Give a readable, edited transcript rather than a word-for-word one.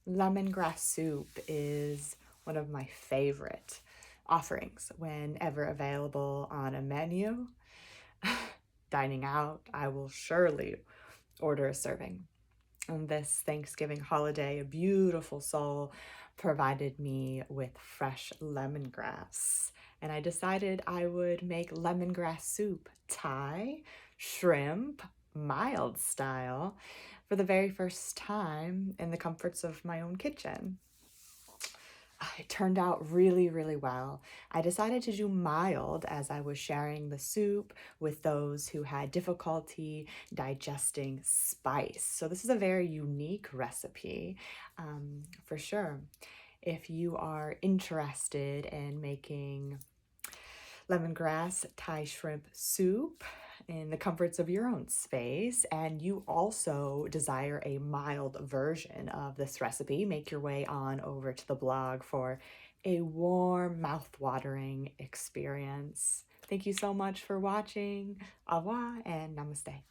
Lemongrass soup is one of my favorite offerings whenever available on a menu. Dining out, I will surely order a serving. On this Thanksgiving holiday, a beautiful soul provided me with fresh lemongrass, and I decided I would make lemongrass soup, Thai, shrimp, mild style, for the very first time in the comforts of my own kitchen. It turned out really well. I decided to do mild as I was sharing the soup with those who had difficulty digesting spice. So this is a very unique recipe, for sure. If you are interested in making lemongrass Thai shrimp soup in the comforts of your own space, and you also desire a mild version of this recipe, make your way on over to the blog for a warm, mouth-watering experience. Thank you so much for watching. Au revoir and namaste.